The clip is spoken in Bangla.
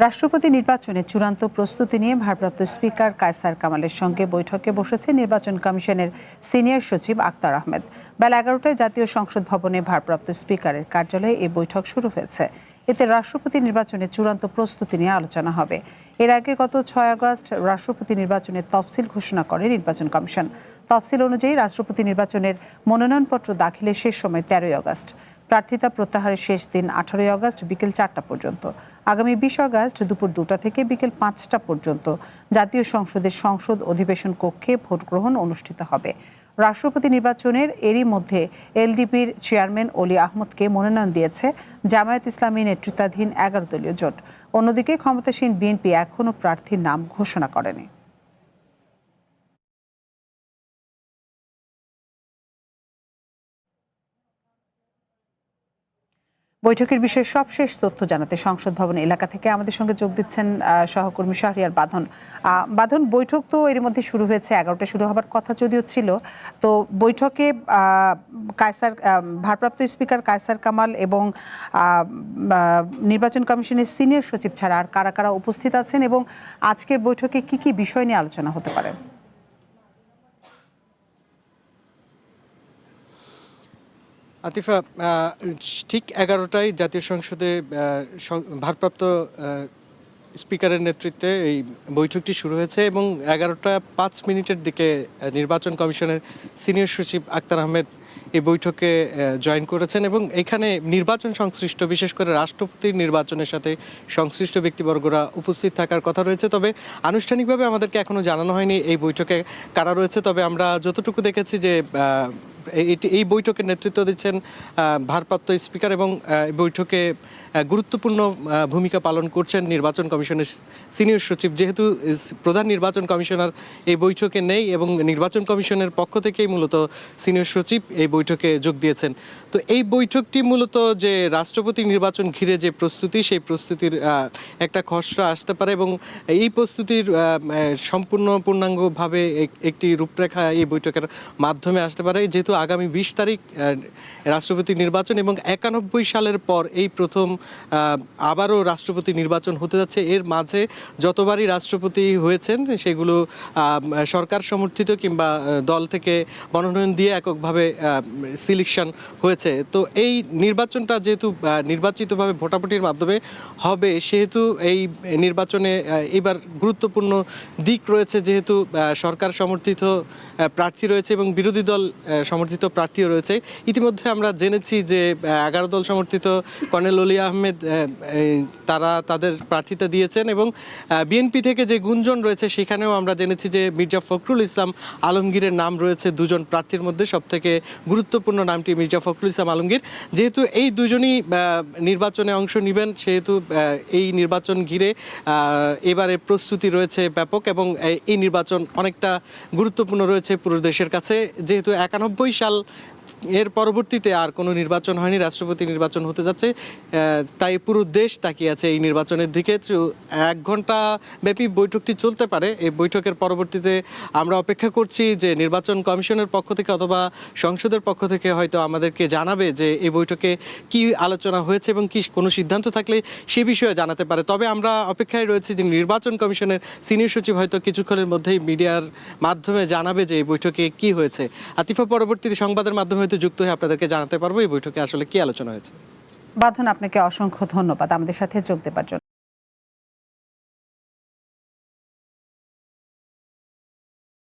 রাষ্ট্রপতি নির্বাচনে চূড়ান্ত প্রস্তুতি নিয়ে ভারপ্রাপ্ত স্পিকার কায়সার কামালের সঙ্গে বৈঠকে বসেছে নির্বাচন কমিশনের সিনিয়র সচিব আক্তার আহমেদ। বেলা 11টায় জাতীয় সংসদ ভবনে ভারপ্রাপ্ত স্পিকারের কার্যালয়ে এই বৈঠক শুরু হয়েছে। এতে রাষ্ট্রপতি নির্বাচনে চূড়ান্ত প্রস্তুতি নিয়ে আলোচনা হবে। এর আগে গত 6 আগস্ট রাষ্ট্রপতি নির্বাচনের তফসিল ঘোষণা করে নির্বাচন কমিশন। তফসিল অনুযায়ী রাষ্ট্রপতি নির্বাচনের মনোনয়নপত্র দাখিলের শেষ সময় 13 আগস্ট। প্রার্থিতা প্রত্যাহারের শেষ দিন 18 আগস্ট বিকেল 4টা পর্যন্ত। আগামী 20 আগস্ট দুপুর 2টা থেকে বিকেল 5টা পর্যন্ত জাতীয় সংসদের সংসদ অধিবেশন কক্ষে ভোট গ্রহণ অনুষ্ঠিত হবে। রাষ্ট্রপতি নির্বাচনের এরই মধ্যে এলডিপির চেয়ারম্যান অলি আহমদকে মনোনয়ন দিয়েছে জামায়াত ইসলামী নেতৃত্বাধীন 11 দলীয় জোট। অন্যদিকে ক্ষমতাসীন বিএনপি এখনও প্রার্থীর নাম ঘোষণা করেনি। বৈঠকের বিষয়ে সবশেষ তথ্য জানাতে সংসদ ভবন এলাকা থেকে আমাদের সঙ্গে যোগ দিচ্ছেন সহকর্মী শাহরিয়ার বাঁধন। বাঁধন, বৈঠক তো এর মধ্যে শুরু হয়েছে, 11টায় শুরু হবার কথা যদিও ছিল। তো বৈঠকে ভারপ্রাপ্ত স্পিকার কায়সার কামাল এবং নির্বাচন কমিশনের সিনিয়র সচিব ছাড়া আর কারা কারা উপস্থিত আছেন এবং আজকের বৈঠকে কি কি বিষয় নিয়ে আলোচনা হতে পারে? আতিফা, ঠিক 11টায় জাতীয় সংসদে ভারপ্রাপ্ত স্পিকারের নেতৃত্বে এই বৈঠকটি শুরু হয়েছে এবং 11টা 5 মিনিটের দিকে নির্বাচন কমিশনের সিনিয়র সচিব আক্তার আহমেদ এই বৈঠকে জয়েন করেছেন এবং এখানে নির্বাচন সংশ্লিষ্ট, বিশেষ করে রাষ্ট্রপতির নির্বাচনের সাথে সংশ্লিষ্ট ব্যক্তিবর্গরা উপস্থিত থাকার কথা রয়েছে। তবে আনুষ্ঠানিকভাবে আমাদেরকে এখনও জানানো হয়নি এই বৈঠকে কারা রয়েছে। তবে আমরা যতটুকু দেখেছি যে এই বৈঠকের নেতৃত্ব দিচ্ছেন ভারপ্রাপ্ত স্পিকার এবং বৈঠকে গুরুত্বপূর্ণ ভূমিকা পালন করছেন নির্বাচন কমিশনের সিনিয়র সচিব। যেহেতু প্রধান নির্বাচন কমিশনার এই বৈঠকে নেই এবং নির্বাচন কমিশনের পক্ষ থেকেই মূলত সিনিয়র সচিব এই বৈঠকে যোগ দিয়েছেন। তো এই বৈঠকটি মূলত যে রাষ্ট্রপতি নির্বাচন ঘিরে যে প্রস্তুতি, সেই প্রস্তুতির একটা খসড়া আসতে পারে এবং এই প্রস্তুতির পূর্ণাঙ্গভাবে একটি রূপরেখা এই বৈঠকের মাধ্যমে আসতে পারে। যেহেতু আগামী 20 তারিখ রাষ্ট্রপতি নির্বাচন এবং 91 সালের পর এই প্রথম আবারও রাষ্ট্রপতি নির্বাচন হতে যাচ্ছে। এর মাঝে যতবারই রাষ্ট্রপতি হয়েছেন সেগুলো সরকার সমর্থিত কিংবা দল থেকে মনোনয়ন দিয়ে এককভাবে সিলেকশন হয়েছে। তো এই নির্বাচনটা যেহেতু নির্বাচিতভাবে ভোটাভুটির মাধ্যমে হবে, সেহেতু এই নির্বাচনে এবার গুরুত্বপূর্ণ দিক রয়েছে। যেহেতু সরকার সমর্থিত প্রার্থী রয়েছে এবং বিরোধী দল সমর্থিত প্রার্থীও রয়েছে। ইতিমধ্যে আমরা জেনেছি যে 11 দল সমর্থিত কর্নেল অলি আহমেদ তারা তাদের প্রার্থিতা দিয়েছেন এবং বিএনপি থেকে যে গুঞ্জন রয়েছে সেখানেও আমরা জেনেছি যে মির্জা ফখরুল ইসলাম আলমগীরের নাম রয়েছে দুজন প্রার্থীর মধ্যে। সবথেকে গুরুত্বপূর্ণ নামটি মির্জা ফখরুল ইসলাম আলমগীর। যেহেতু এই দুজনই নির্বাচনে অংশ নেবেন, সেহেতু এই নির্বাচন ঘিরে এবারে প্রস্তুতি রয়েছে ব্যাপক এবং এই নির্বাচন অনেকটা গুরুত্বপূর্ণ রয়েছে পুরো দেশের কাছে। যেহেতু 91 সাল এর পরবর্তীতে আর কোনো নির্বাচন হয়নি, রাষ্ট্রপতি নির্বাচন হতে যাচ্ছে, তাই পুরো দেশ তাকিয়ে আছে এই নির্বাচনের দিকে। 1 ঘন্টা ব্যাপী বৈঠকটি চলতে পারে। এই বৈঠকের পরবর্তীতে আমরা অপেক্ষা করছি যে নির্বাচন কমিশনের পক্ষ থেকে অথবা সংসদের পক্ষ থেকে হয়তো আমাদেরকে জানাবে যে এই বৈঠকে কি আলোচনা হয়েছে এবং কি কোনো সিদ্ধান্ত থাকলে সে বিষয়ে জানাতে পারে। তবে আমরা অপেক্ষায় রয়েছি যে নির্বাচন কমিশনের সিনিয়র সচিব হয়তো কিছুক্ষণের মধ্যেই মিডিয়ার মাধ্যমে জানাবে যে এই বৈঠকে কি হয়েছে। আতিফা, পরবর্তীতে সংবাদের মাধ্যমে হয়তো যুক্ত হয়ে আপনাদেরকে জানাতে পারবো এই বৈঠকে আসলে কি আলোচনা হয়েছে। বাঁধন, আপনাকে অসংখ্য ধন্যবাদ আমাদের সাথে যোগ দেবার জন্য।